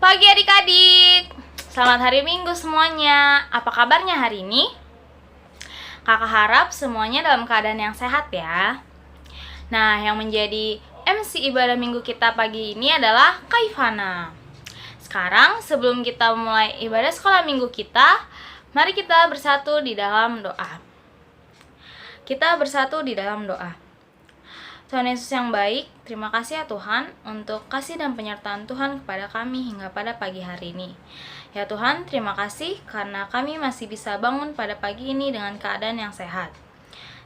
Pagi adik-adik, selamat hari Minggu semuanya. Apa kabarnya hari ini? Kakak harap semuanya dalam keadaan yang sehat ya. Nah, yang menjadi MC ibadah minggu kita pagi ini adalah Kak Ivana. Sekarang sebelum kita mulai ibadah sekolah minggu kita, mari kita bersatu di dalam doa. Kita bersatu di dalam doa. Tuhan Yesus yang baik, terima kasih ya Tuhan untuk kasih dan penyertaan Tuhan kepada kami hingga pada pagi hari ini. Ya Tuhan, terima kasih karena kami masih bisa bangun pada pagi ini dengan keadaan yang sehat.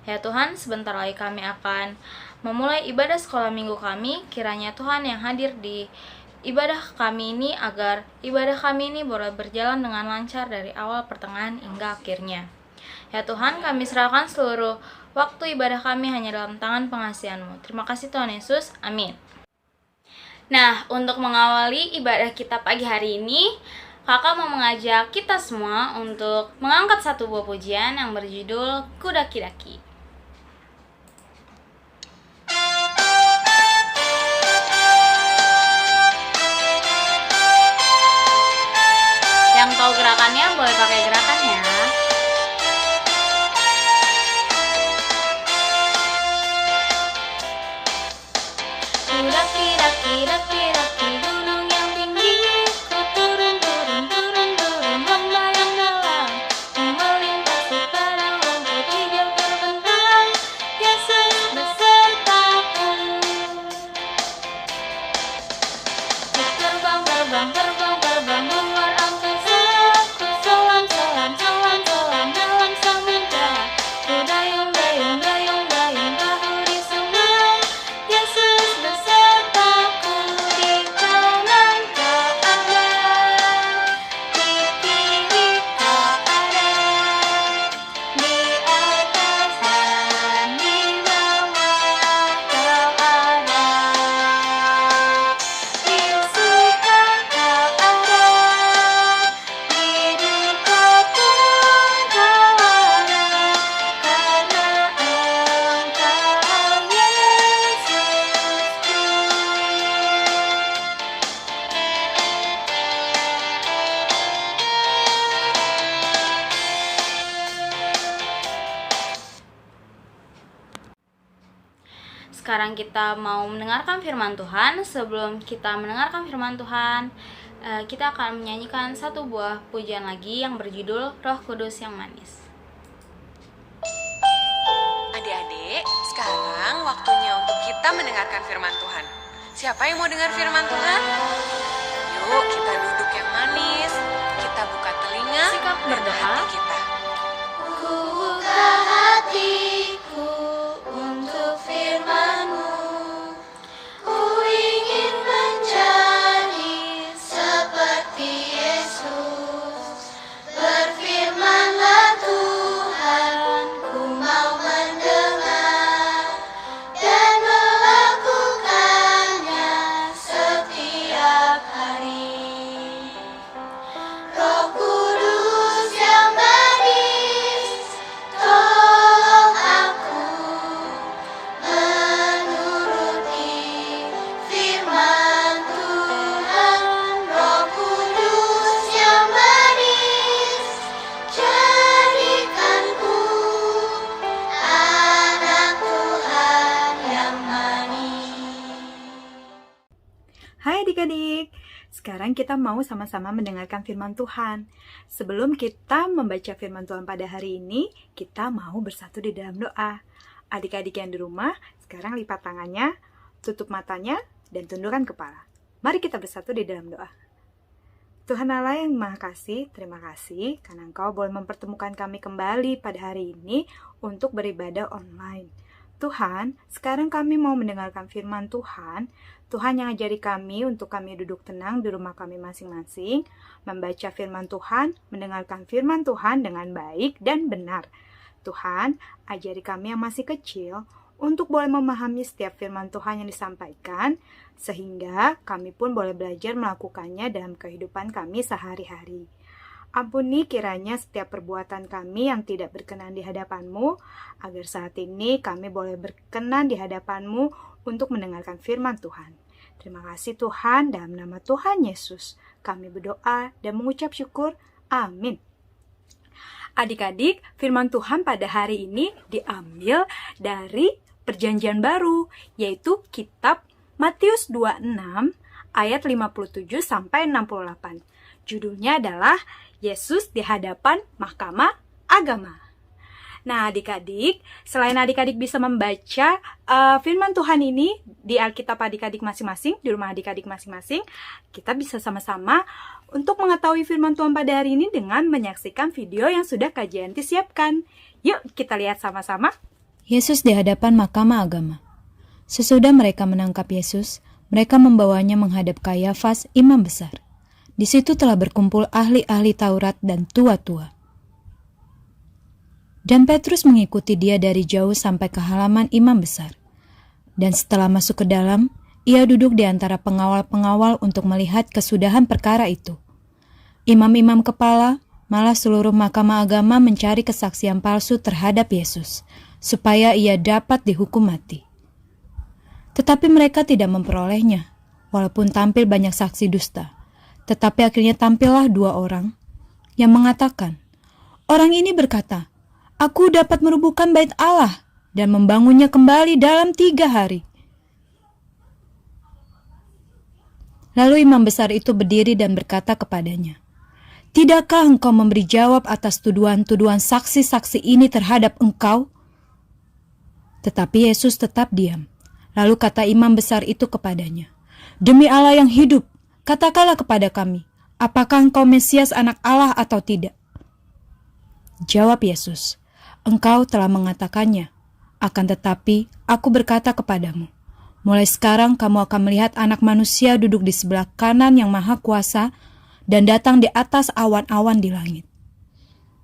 Ya Tuhan, sebentar lagi kami akan memulai ibadah sekolah minggu kami. Kiranya Tuhan yang hadir di ibadah kami ini agar ibadah kami ini boleh berjalan dengan lancar dari awal, pertengahan, hingga akhirnya. Ya Tuhan, kami serahkan seluruh waktu ibadah kami hanya dalam tangan pengasihan-Mu. Terima kasih Tuhan Yesus. Amin. Nah, untuk mengawali ibadah kita pagi hari ini, kakak mau mengajak kita semua untuk mengangkat satu buah pujian yang berjudul Kudaki-daki. Yang tahu gerakannya boleh pakai gerakannya. Daki-daki gunung yang tinggi, ku turun-turun membayang dalam, melintasi padang rumput hijau terbentang, Yesus besertaku. Terbang luar angkasa, ku selam dalam samudra, ku dayung bahu di sungai, Yesus besertaku. Di kanan kau ada, di kiri kau ada, di atas dan di bawah kau ada, di suka kau ada, di duka pun kau ada, karena Engkau Yesusku. Sekarang kita mau mendengarkan firman Tuhan. Sebelum kita mendengarkan firman Tuhan, kita akan menyanyikan satu buah pujian lagi yang berjudul Roh Kudus yang Manis. Adik-adik, sekarang waktunya untuk kita mendengarkan firman Tuhan. Siapa yang mau dengar firman Tuhan? Yuk, kita duduk yang manis, kita buka telinga, Sikap dan berdoa. hati kita. Ku buka hatiku untuk firman-Mu. Ku ingin menjadi seperti Yesus. Berfirmanlah Tuhan, ku mau mendengar dan melakukannya setiap hari. Roh Kudus yang manis, tolong aku menuruti firman Tuhan. Roh Kudus yang manis, jadikanku anak Tuhan yang manis. Hai adik-adik, sekarang kita mau sama-sama mendengarkan firman Tuhan. Sebelum kita membaca firman Tuhan pada hari ini, kita mau bersatu di dalam doa. Adik-adik yang di rumah, sekarang lipat tangannya, tutup matanya, dan tundukkan kepala. Mari kita bersatu di dalam doa. Tuhan Allah yang Maha Kasih, terima kasih karena Engkau boleh mempertemukan kami kembali pada hari ini untuk beribadah online. Tuhan, sekarang kami mau mendengarkan firman Tuhan. Tuhan yang ajari kami untuk kami duduk tenang di rumah kami masing-masing, membaca firman Tuhan, mendengarkan firman Tuhan dengan baik dan benar. Tuhan, ajari kami yang masih kecil untuk boleh memahami setiap firman Tuhan yang disampaikan, sehingga kami pun boleh belajar melakukannya dalam kehidupan kami sehari-hari. Ampuni kiranya setiap perbuatan kami yang tidak berkenan di hadapan-Mu, agar saat ini kami boleh berkenan di hadapan-Mu untuk mendengarkan firman Tuhan. Terima kasih Tuhan, dalam nama Tuhan Yesus kami berdoa dan mengucap syukur. Amin. Adik-adik, firman Tuhan pada hari ini diambil dari Perjanjian Baru, yaitu kitab Matius 26 ayat 57 sampai 68. Judulnya adalah Yesus di hadapan Mahkamah Agama. Nah, adik-adik, selain adik-adik bisa membaca firman Tuhan ini di Alkitab adik-adik masing-masing, di rumah adik-adik masing-masing, kita bisa sama-sama untuk mengetahui firman Tuhan pada hari ini dengan menyaksikan video yang sudah Kak Jayanti siapkan. Yuk, kita lihat sama-sama. Yesus di hadapan Mahkamah Agama. Sesudah mereka menangkap Yesus, mereka membawanya menghadap Kayafas, imam besar. Di situ telah berkumpul ahli-ahli Taurat dan tua-tua. Dan Petrus mengikuti dia dari jauh sampai ke halaman imam besar. Dan setelah masuk ke dalam, ia duduk di antara pengawal-pengawal untuk melihat kesudahan perkara itu. Imam-imam kepala, malah seluruh mahkamah agama mencari kesaksian palsu terhadap Yesus, supaya ia dapat dihukum mati. Tetapi mereka tidak memperolehnya, walaupun tampil banyak saksi dusta. Tetapi akhirnya tampillah 2 orang yang mengatakan, "Orang ini berkata, Aku dapat merubuhkan bait Allah dan membangunnya kembali dalam 3 hari." Lalu imam besar itu berdiri dan berkata kepadanya, "Tidakkah engkau memberi jawab atas tuduhan-tuduhan saksi-saksi ini terhadap engkau?" Tetapi Yesus tetap diam. Lalu kata imam besar itu kepadanya, "Demi Allah yang hidup, katakanlah kepada kami, apakah engkau Mesias anak Allah atau tidak?" Jawab Yesus, "Engkau telah mengatakannya, akan tetapi aku berkata kepadamu, mulai sekarang kamu akan melihat Anak Manusia duduk di sebelah kanan yang Maha Kuasa dan datang di atas awan-awan di langit."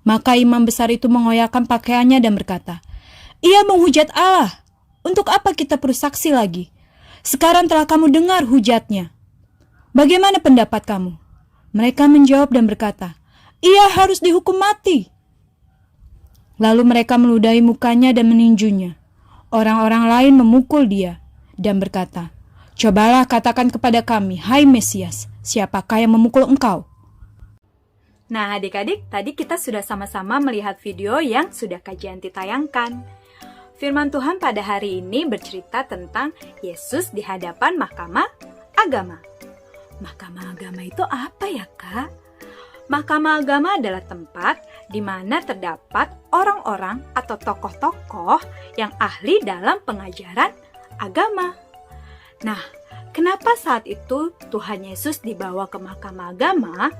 Maka imam besar itu mengoyakkan pakaiannya dan berkata, "Ia menghujat Allah. Untuk apa kita perlu saksi lagi? Sekarang telah kamu dengar hujatnya. Bagaimana pendapat kamu?" Mereka menjawab dan berkata, "Ia harus dihukum mati." Lalu mereka meludahi mukanya dan meninjunya. Orang-orang lain memukul dia dan berkata, "Cobalah katakan kepada kami, hai Mesias, siapakah yang memukul engkau?" Nah, adik-adik, tadi kita sudah sama-sama melihat video yang sudah Kak Jayanti tayangkan. Firman Tuhan pada hari ini bercerita tentang Yesus di hadapan Mahkamah Agama. Mahkamah Agama itu apa ya, Kak? Mahkamah Agama adalah tempat di mana terdapat orang-orang atau tokoh-tokoh yang ahli dalam pengajaran agama. Nah, kenapa saat itu Tuhan Yesus dibawa ke Mahkamah Agama?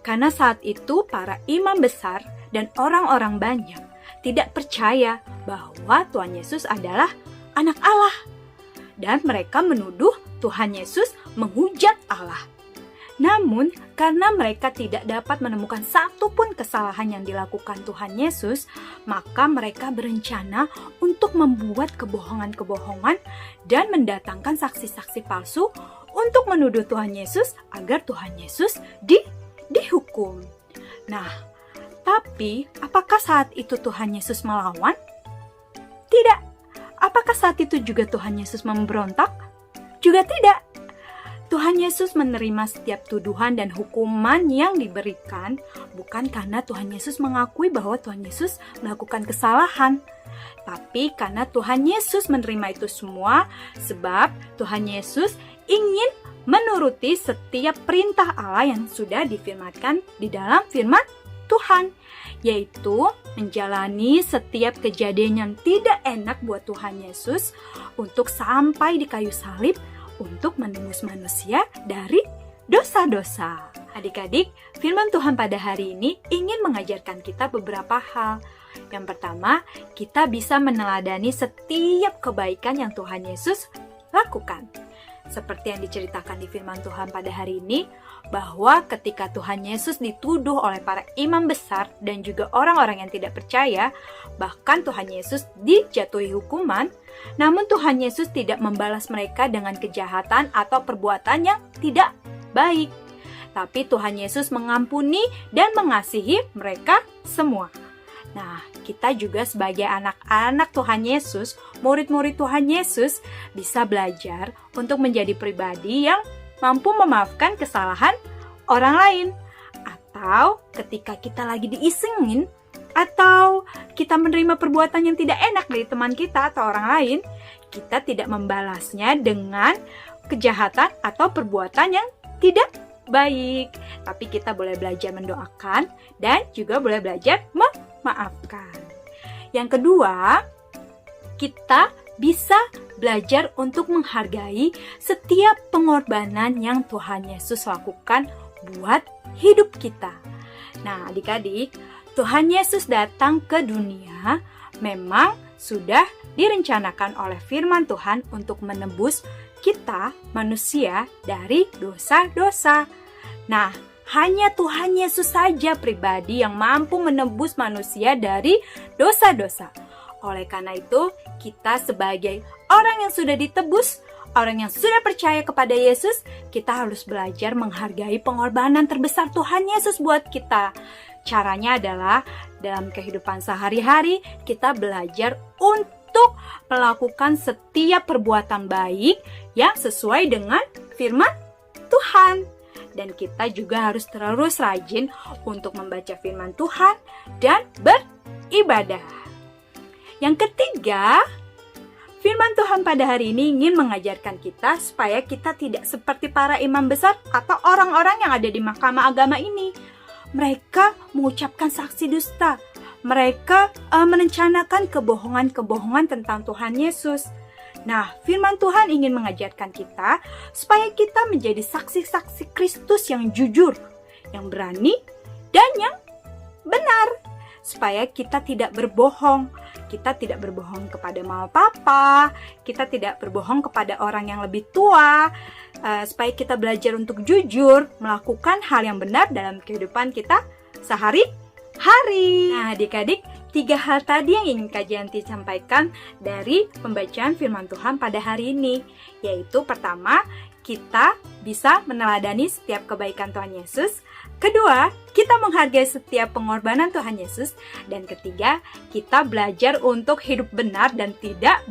Karena saat itu para imam besar dan orang-orang banyak tidak percaya bahwa Tuhan Yesus adalah anak Allah. Dan mereka menuduh Tuhan Yesus menghujat Allah. Namun, karena mereka tidak dapat menemukan satu pun kesalahan yang dilakukan Tuhan Yesus, maka mereka berencana untuk membuat kebohongan-kebohongan dan mendatangkan saksi-saksi palsu untuk menuduh Tuhan Yesus agar Tuhan Yesus dihukum. Nah, tapi apakah saat itu Tuhan Yesus melawan? Tidak. Apakah saat itu juga Tuhan Yesus memberontak? Juga tidak. Tuhan Yesus menerima setiap tuduhan dan hukuman yang diberikan bukan karena Tuhan Yesus mengakui bahwa Tuhan Yesus melakukan kesalahan, tapi karena Tuhan Yesus menerima itu semua sebab Tuhan Yesus ingin menuruti setiap perintah Allah yang sudah difirmankan di dalam firman Tuhan, yaitu menjalani setiap kejadian yang tidak enak buat Tuhan Yesus untuk sampai di kayu salib untuk menebus manusia dari dosa-dosa. Adik-adik, firman Tuhan pada hari ini ingin mengajarkan kita beberapa hal. Yang pertama, kita bisa meneladani setiap kebaikan yang Tuhan Yesus lakukan. Seperti yang diceritakan di firman Tuhan pada hari ini, bahwa ketika Tuhan Yesus dituduh oleh para imam besar dan juga orang-orang yang tidak percaya, bahkan Tuhan Yesus dijatuhi hukuman, namun Tuhan Yesus tidak membalas mereka dengan kejahatan atau perbuatan yang tidak baik. Tapi Tuhan Yesus mengampuni dan mengasihi mereka semua. Nah, kita juga sebagai anak-anak Tuhan Yesus, murid-murid Tuhan Yesus, bisa belajar untuk menjadi pribadi yang mampu memaafkan kesalahan orang lain. Atau ketika kita lagi diisengin, atau kita menerima perbuatan yang tidak enak dari teman kita atau orang lain, kita tidak membalasnya dengan kejahatan atau perbuatan yang tidak baik. Tapi kita boleh belajar mendoakan dan juga boleh belajar memaafkan. Yang kedua, kita bisa belajar untuk menghargai setiap pengorbanan yang Tuhan Yesus lakukan buat hidup kita. Nah, adik-adik, Tuhan Yesus datang ke dunia memang sudah direncanakan oleh firman Tuhan untuk menebus kita manusia dari dosa-dosa. Nah, hanya Tuhan Yesus saja pribadi yang mampu menebus manusia dari dosa-dosa. Oleh karena itu, kita sebagai orang yang sudah ditebus, orang yang sudah percaya kepada Yesus, kita harus belajar menghargai pengorbanan terbesar Tuhan Yesus buat kita. Caranya adalah dalam kehidupan sehari-hari kita belajar untuk melakukan setiap perbuatan baik yang sesuai dengan firman Tuhan. Dan kita juga harus terus rajin untuk membaca firman Tuhan dan beribadah. Yang ketiga, firman Tuhan pada hari ini ingin mengajarkan kita supaya kita tidak seperti para imam besar atau orang-orang yang ada di mahkamah agama ini. Mereka mengucapkan saksi dusta. Mereka merencanakan kebohongan-kebohongan tentang Tuhan Yesus. Nah, firman Tuhan ingin mengajarkan kita supaya kita menjadi saksi-saksi Kristus yang jujur, yang berani, dan yang benar. Supaya kita tidak berbohong. Kita tidak berbohong kepada mama papa, kita tidak berbohong kepada orang yang lebih tua, supaya kita belajar untuk jujur, melakukan hal yang benar dalam kehidupan kita sehari-hari. Nah, adik-adik, 3 hal tadi yang ingin Kak Janti sampaikan dari pembacaan firman Tuhan pada hari ini, yaitu pertama, kita bisa meneladani setiap kebaikan Tuhan Yesus. Kedua, kita menghargai setiap pengorbanan Tuhan Yesus. Dan ketiga, kita belajar untuk hidup benar dan tidak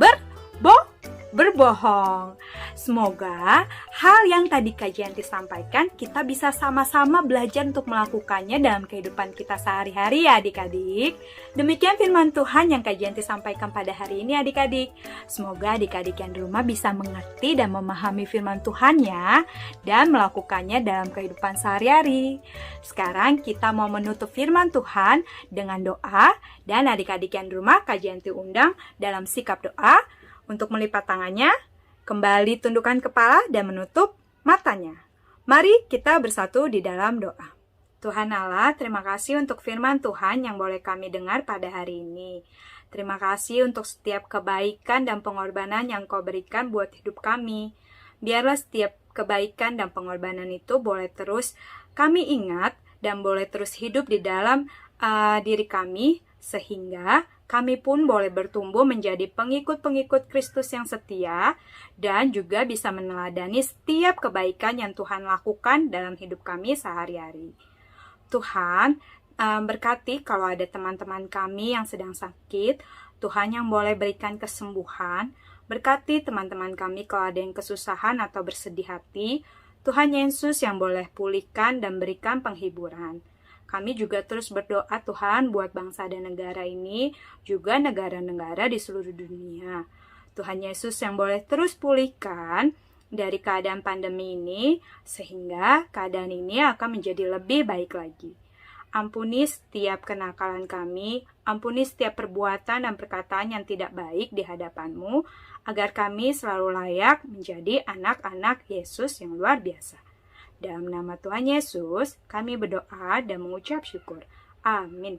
berbohong. Semoga hal yang tadi Kak Janti sampaikan, kita bisa sama-sama belajar untuk melakukannya dalam kehidupan kita sehari-hari ya adik-adik. Demikian firman Tuhan yang Kak Janti sampaikan pada hari ini adik-adik. Semoga adik-adik yang di rumah bisa mengerti dan memahami firman Tuhan ya, dan melakukannya dalam kehidupan sehari-hari. Sekarang kita mau menutup firman Tuhan dengan doa, dan adik-adik yang di rumah Kak Janti undang dalam sikap doa untuk melipat tangannya, kembali tundukkan kepala dan menutup matanya. Mari kita bersatu di dalam doa. Tuhan Allah, terima kasih untuk firman Tuhan yang boleh kami dengar pada hari ini. Terima kasih untuk setiap kebaikan dan pengorbanan yang Kau berikan buat hidup kami. Biarlah setiap kebaikan dan pengorbanan itu boleh terus kami ingat dan boleh terus hidup di dalam diri kami, sehingga kami pun boleh bertumbuh menjadi pengikut-pengikut Kristus yang setia dan juga bisa meneladani setiap kebaikan yang Tuhan lakukan dalam hidup kami sehari-hari. Tuhan, berkati kalau ada teman-teman kami yang sedang sakit, Tuhan yang boleh berikan kesembuhan. Berkati teman-teman kami kalau ada yang kesusahan atau bersedih hati, Tuhan Yesus yang boleh pulihkan dan berikan penghiburan. Kami juga terus berdoa Tuhan buat bangsa dan negara ini, juga negara-negara di seluruh dunia. Tuhan Yesus yang boleh terus pulihkan dari keadaan pandemi ini, sehingga keadaan ini akan menjadi lebih baik lagi. Ampuni setiap kenakalan kami, ampuni setiap perbuatan dan perkataan yang tidak baik di hadapan-Mu, agar kami selalu layak menjadi anak-anak Yesus yang luar biasa. Dalam nama Tuhan Yesus, kami berdoa dan mengucap syukur. Amin.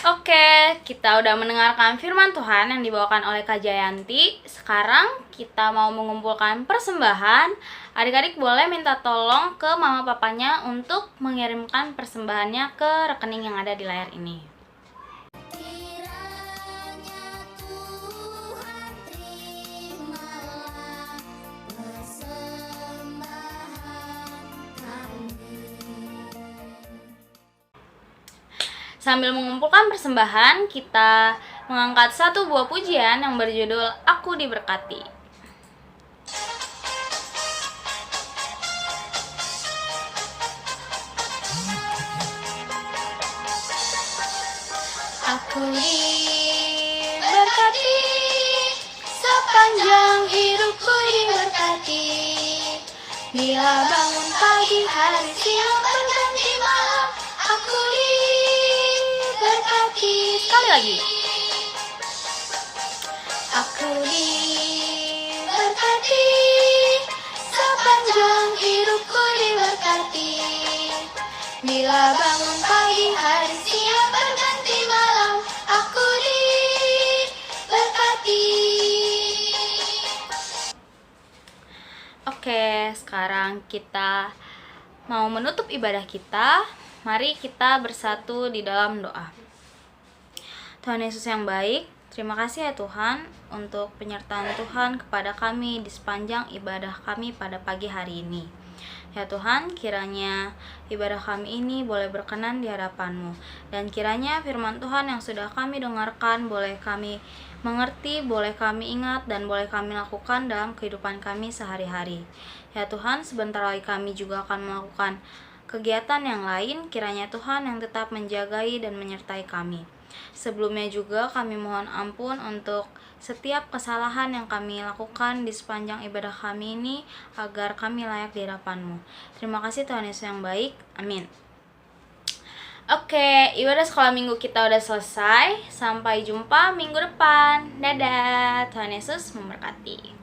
Oke, kita udah mendengarkan firman Tuhan yang dibawakan oleh Kak Jayanti. Sekarang kita mau mengumpulkan persembahan. Adik-adik boleh minta tolong ke mama papanya untuk mengirimkan persembahannya ke rekening yang ada di layar ini. Kiranya Tuhan terimalah persembahan kami. Sambil mengumpulkan persembahan, kita mengangkat satu buah pujian yang berjudul Aku Diberkati. Aku diberkati, sepanjang hidupku diberkati. Bila bangun pagi, hari siang berganti malam, aku diberkati. Sekali lagi. Aku diberkati, sepanjang hidupku diberkati. Bila bangun pagi, hari siang berganti malam, aku diberkati. Oke, sekarang kita mau menutup ibadah kita. Mari kita bersatu di dalam doa. Tuhan Yesus yang baik, terima kasih ya Tuhan untuk penyertaan Tuhan kepada kami di sepanjang ibadah kami pada pagi hari ini. Ya Tuhan, kiranya ibadah kami ini boleh berkenan di hadapan-Mu. Dan kiranya firman Tuhan yang sudah kami dengarkan boleh kami mengerti, boleh kami ingat, dan boleh kami lakukan dalam kehidupan kami sehari-hari. Ya Tuhan, sebentar lagi kami juga akan melakukan kegiatan yang lain. Kiranya Tuhan yang tetap menjagai dan menyertai kami. Sebelumnya juga kami mohon ampun untuk setiap kesalahan yang kami lakukan di sepanjang ibadah kami ini, agar kami layak di hadapan-Mu. Terima kasih Tuhan Yesus yang baik. Amin. Oke, ibadah sekolah minggu kita udah selesai. Sampai jumpa minggu depan. Dadah. Tuhan Yesus memberkati.